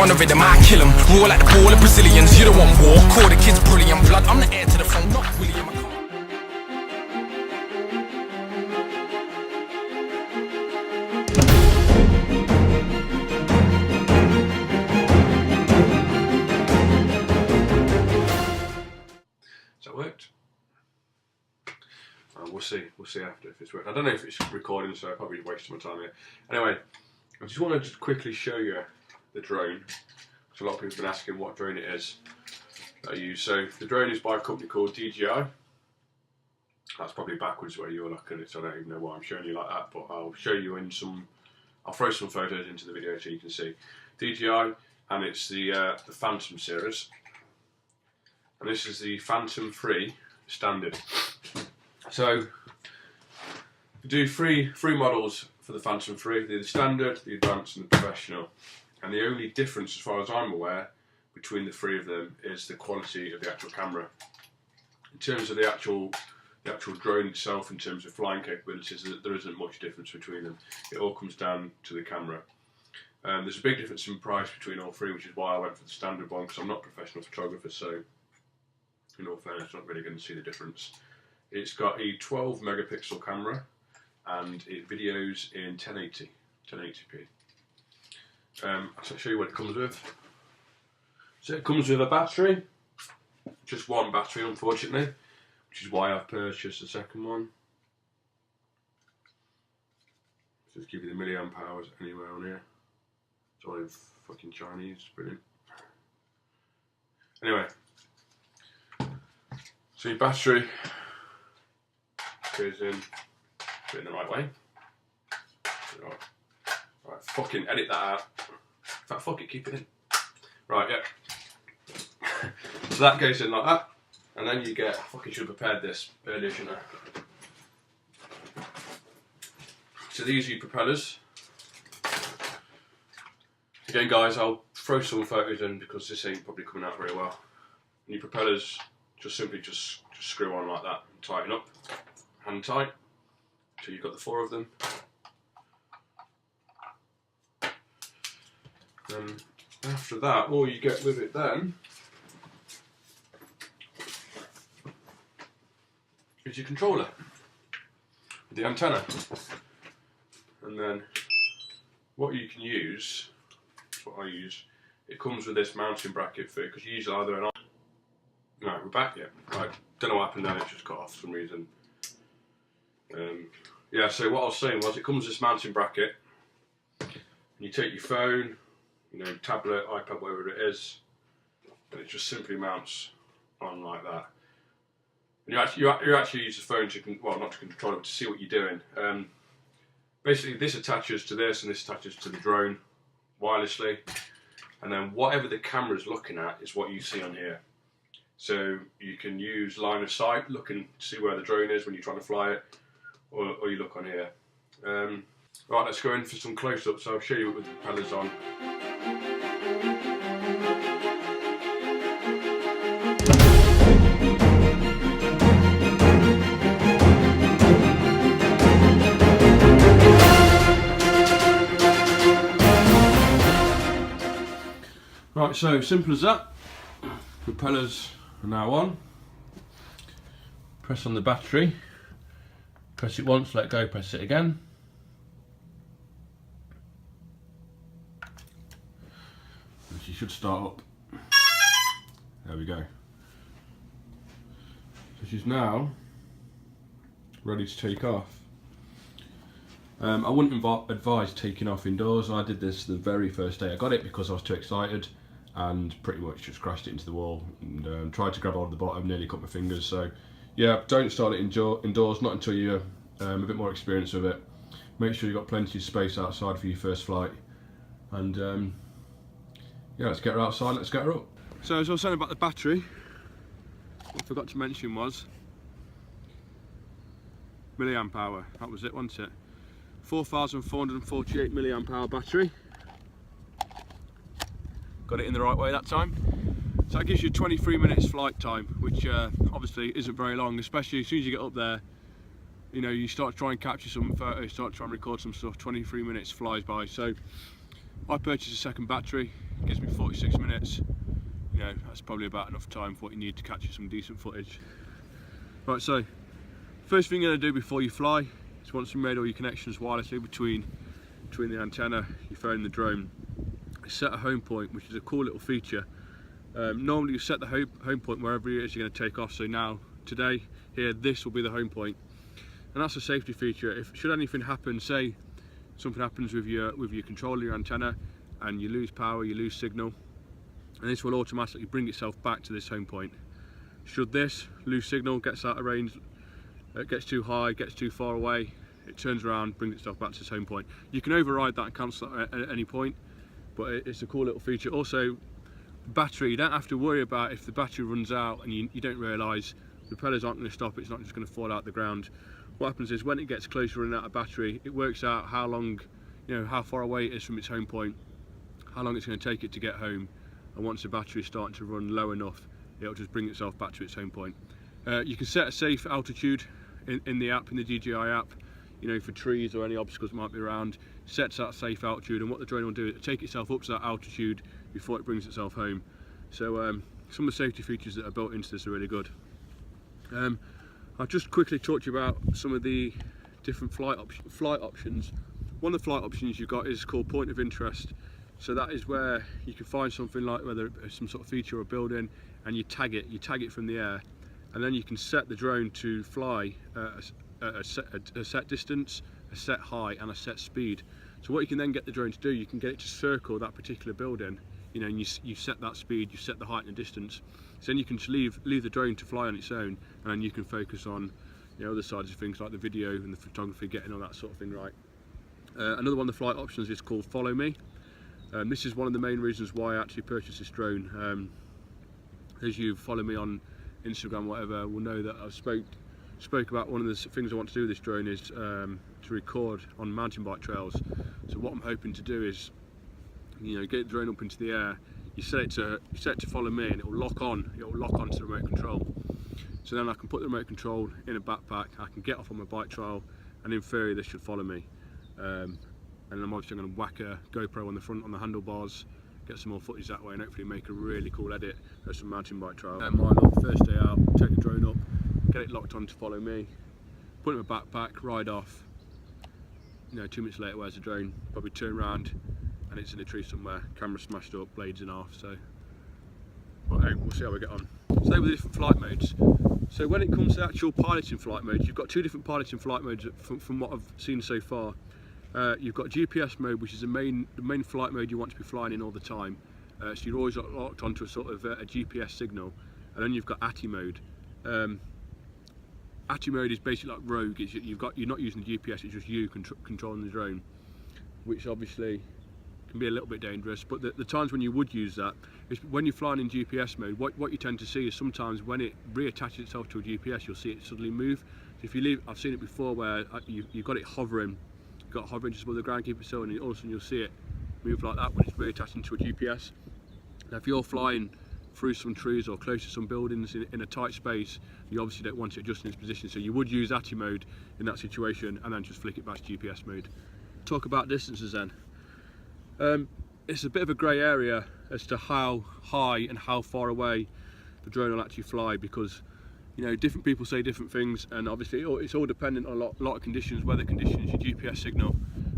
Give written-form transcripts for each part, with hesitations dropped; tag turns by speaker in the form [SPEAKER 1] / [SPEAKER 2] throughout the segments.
[SPEAKER 1] on the rhythm, I kill 'em. Raw like the ball of Brazilians. You don't want war. Call the kids brilliant blood. I'm the heir to the throne, not William.
[SPEAKER 2] So it worked. We'll see after if it's worked. I don't know if it's recording, so I probably wasted my time here. Anyway, I just wanted to quickly show you the drone, because a lot of people have been asking what drone it is that I use. So the drone is by a company called DJI. That's probably backwards where you're looking at it, so I don't even know why I'm showing you like that, but I'll show you in some, I'll throw some photos into the video so you can see. DJI, and it's the Phantom series. And this is the Phantom 3 standard. So we do three models for the Phantom 3, the standard, the advanced and the professional. And the only difference, as far as I'm aware, between the three of them is the quality of the actual camera. In terms of the actual drone itself, in terms of flying capabilities, there isn't much difference between them. It all comes down to the camera. There's a big difference in price between all three, which is why I went for the standard one, because I'm not a professional photographer, so in all fairness, I'm not really going to see the difference. It's got a 12 megapixel camera and it videos in 1080p. I'll show you what it comes with. So it comes with a battery, just one battery unfortunately, which is why I've purchased the second one. Just give you the milliamp hours anywhere on here. It's all in fucking Chinese, brilliant. Anyway, so your battery goes in the right way. Right, fucking edit that out. In fact, fuck it, keep it in. Right, yeah. So that goes in like that, and then you get, I fucking should have prepared this earlier, shouldn't I? So these are your propellers. Again guys, I'll throw some photos in because this ain't probably coming out very well. And your propellers simply screw on like that and tighten up, hand tight, so you've got the four of them. And after that, all you get with it then is your controller with the antenna. And then what you can use, that's what I use, it comes with this mounting bracket for it, because you use either an... Right, we're back yet. Right, don't know what happened then, it just cut off for some reason. Yeah, so what I was saying was, it comes with this mounting bracket. You take your phone, you know, tablet, iPad, whatever it is, and it just simply mounts on like that. And you actually use the phone to, well, not to control it, but to see what you're doing. Basically, this attaches to this, and this attaches to the drone wirelessly. And then whatever the camera's looking at is what you see on here. So you can use line of sight, looking to see where the drone is when you're trying to fly it, or you look on here. Right, let's go in for some close-ups. I'll show you with the propellers on. Right, so simple as that. Propellers are now on. Press on the battery. Press it once, let go, press it again. And she should start up. There we go. So she's now ready to take off. I wouldn't advise taking off indoors. I did this the very first day I got it because I was too excited and pretty much just crashed it into the wall and tried to grab hold of the bottom, nearly cut my fingers. So yeah, don't start it indoors, not until you're a bit more experienced with it. Make sure you've got plenty of space outside for your first flight. And yeah, let's get her outside, let's get her up. So as I was saying about the battery, what I forgot to mention was milliamp hour. That was it, wasn't it? 4,448 milliamp hour battery. Got it in the right way that time. So that gives you 23 minutes flight time, which obviously isn't very long, especially as soon as you get up there, you know, you start to try and capture some photos, start to try and record some stuff, 23 minutes flies by. So I purchased a second battery It gives me 46 minutes. You know, that's probably about enough time for what you need to capture some decent footage. Right, so first thing you're going to do before you fly is, once you've made all your connections wirelessly between the antenna, your phone and the drone, set a home point, which is a cool little feature. Normally you set the home point wherever it is you're going to take off. So now, today, here, this will be the home point. And that's a safety feature. If should anything happen, say something happens with your controller, your antenna, and you lose power, you lose signal, and this will automatically bring itself back to this home point. Should this lose signal, gets out of range, gets too high, gets too far away, it turns around, brings itself back to its home point. You can override that and cancel it at any point, but it's a cool little feature. Also, battery, you don't have to worry about if the battery runs out and you don't realise. The propellers aren't going to stop, it's not just going to fall out the ground. What happens is, when it gets close to running out of battery, it works out how long, you know, how far away it is from its home point, how long it's going to take it to get home, and once the battery is starting to run low enough, it'll just bring itself back to its home point. You can set a safe altitude in the app, in the DJI app, you know, for trees or any obstacles that might be around. Sets that safe altitude, and what the drone will do is take itself up to that altitude before it brings itself home. So some of the safety features that are built into this are really good. I'll just quickly talk to you about some of the different flight options. One of the flight options you've got is called point of interest. So that is where you can find something like, whether it's some sort of feature or building, and you tag it from the air, and then you can set the drone to fly a set distance, a set height and a set speed. So what you can then get the drone to do, you can get it to circle that particular building, you know, and you set that speed, you set the height and the distance. So then you can just leave the drone to fly on its own, and then you can focus on, you know, other sides of things like the video and the photography, getting all that sort of thing right. Another one of the flight options is called Follow Me. This is one of the main reasons why I actually purchased this drone. As you follow me on Instagram, whatever, will know that I spoke about one of the things I want to do with this drone is to record on mountain bike trails. So what I'm hoping to do is, you know, get the drone up into the air. You set it to follow me, and it will lock on. It will lock onto the remote control. So then I can put the remote control in a backpack. I can get off on my bike trail, and in theory this should follow me. And I'm obviously going to whack a GoPro on the front, on the handlebars, get some more footage that way, and hopefully make a really cool edit of some mountain bike trail. My first day out, take the drone up, get it locked on to follow me, put it in my backpack, ride off. You know, 2 minutes later, where's the drone? Probably turn around and it's in a tree somewhere, camera smashed up, blades in half. So, but hey, we'll see how we get on. So with the different flight modes. So when it comes to actual piloting flight modes, you've got two different piloting flight modes from what I've seen so far. You've got GPS mode, which is the main flight mode you want to be flying in all the time. So you're always locked onto a sort of a GPS signal. And then you've got ATI mode. ATI mode is basically like rogue. You're not using the GPS, it's just you controlling the drone, which obviously can be a little bit dangerous. But the times when you would use that is when you're flying in GPS mode. What you tend to see is sometimes when it reattaches itself to a GPS, you'll see it suddenly move. So if you leave, I've seen it before where you've got it hovering. Got hovering just above the ground, keep it still, and all of a sudden you'll see it move like that when it's reattaching to a GPS. Now if you're flying through some trees or close to some buildings in a tight space, you obviously don't want it adjusting its position, so you would use ATI mode in that situation and then just flick it back to GPS mode. Talk about distances then. It's a bit of a grey area as to how high and how far away the drone will actually fly, because you know, different people say different things, and obviously it's all dependent on a lot of conditions, weather conditions, your GPS signal,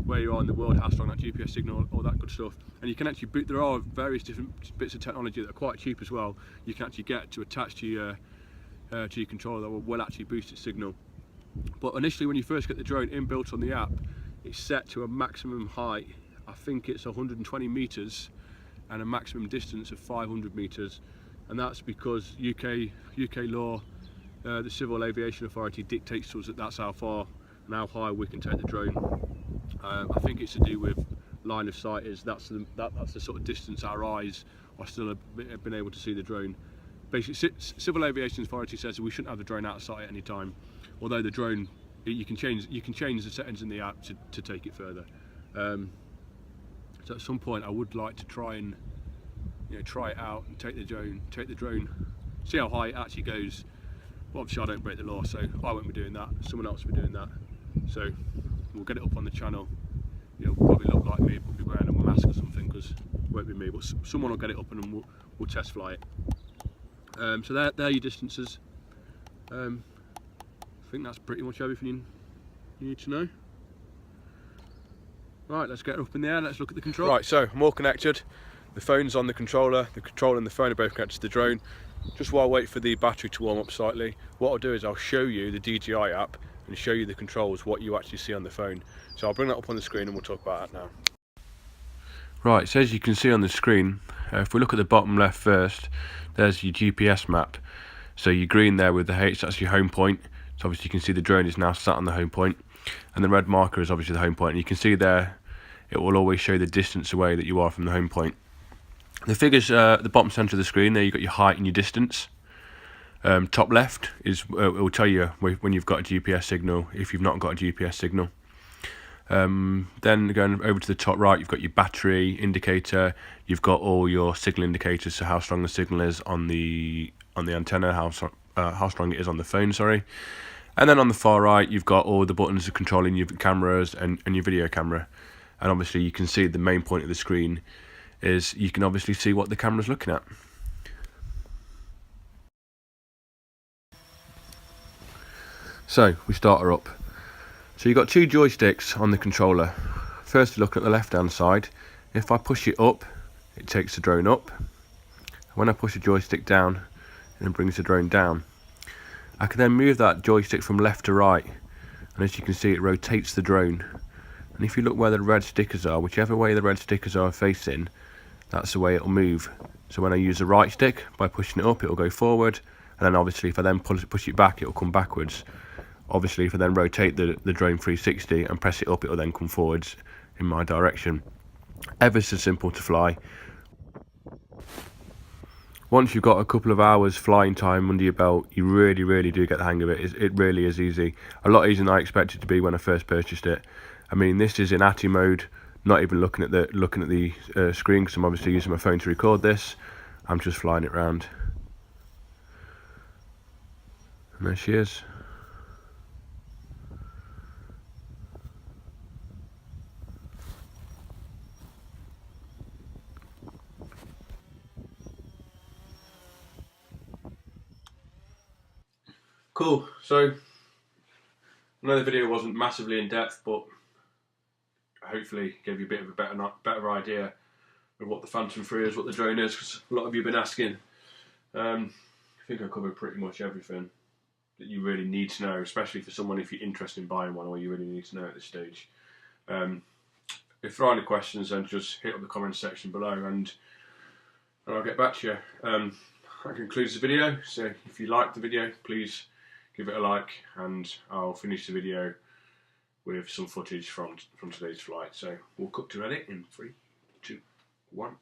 [SPEAKER 2] where you are in the world, how strong that GPS signal, all that good stuff. And you can actually boot, there are various different bits of technology that are quite cheap as well, you can actually get to attach to your controller that will actually boost its signal. But initially when you first get the drone inbuilt on the app, it's set to a maximum height, I think it's 120 metres, and a maximum distance of 500 metres. And that's because UK law, the Civil Aviation Authority dictates to us that that's how far and how high we can take the drone. I think it's to do with line of sight, that's the sort of distance our eyes are still been able to see the drone. Basically, Civil Aviation Authority says that we shouldn't have the drone out of sight at any time. Although the drone, you can change the settings in the app to take it further. So at some point, I would like to try and try it out and take the drone, see how high it actually goes. But obviously I don't break the law, so I won't be doing that. Someone else will be doing that. So we'll get it up on the channel. Probably look like me, but be wearing a mask or something, because won't be me, but someone will get it up and we'll test fly it. So there are your distances. I think that's pretty much everything you need to know. Right, let's get up in the air, let's look at the control. Right, so I'm all connected. The phone's on the controller and the phone are both connected to the drone. Just while I wait for the battery to warm up slightly, what I'll do is I'll show you the DJI app and show you the controls, what you actually see on the phone. So I'll bring that up on the screen and we'll talk about that now. Right, so as you can see on the screen, if we look at the bottom left first, there's your GPS map. So your green there with the H, that's your home point. So obviously you can see the drone is now sat on the home point. And the red marker is obviously the home point. And you can see there, it will always show the distance away that you are from the home point. The figures at the bottom centre of the screen, there you've got your height and your distance. Top left is it will tell you when you've got a GPS signal, if you've not got a GPS signal. Then going over to the top right, you've got your battery indicator, you've got all your signal indicators, so how strong the signal is on the antenna, how strong it is on the phone, sorry. And then on the far right, you've got all the buttons for controlling your cameras and your video camera. And obviously you can see the main point of the screen is you can obviously see what the camera's looking at. So we start her up. So you've got two joysticks on the controller. First look at the left hand side. If I push it up, it takes the drone up. When I push the joystick down, it brings the drone down. I can then move that joystick from left to right, and as you can see, it rotates the drone. And if you look where the red stickers are, whichever way the red stickers are facing, that's the way it'll move. So when I use the right stick, by pushing it up, it'll go forward, and then obviously if I then push it back, it'll come backwards. Obviously if I then rotate the drone 360 and press it up, it'll then come forwards in my direction. Ever so simple to fly. Once you've got a couple of hours flying time under your belt, you really do get the hang of it. It really is easy. A lot easier than I expected it to be when I first purchased it. I mean, this is in ATTI mode, not even looking at the screen, because I'm obviously using my phone to record this. I'm just flying it around. And there she is. Cool, so I know the video wasn't massively in depth, but hopefully gave you a bit of a better idea of what the Phantom 3 is, what the drone is, because a lot of you have been asking. I think I covered pretty much everything that you really need to know, especially for someone if you're interested in buying one, or you really need to know at this stage. If there are any questions, then just hit up the comments section below and I'll get back to you. That concludes the video, so if you liked the video, please give it a like, and I'll finish the video with some footage from today's flight. So we'll cut to edit in 3, 2, 1.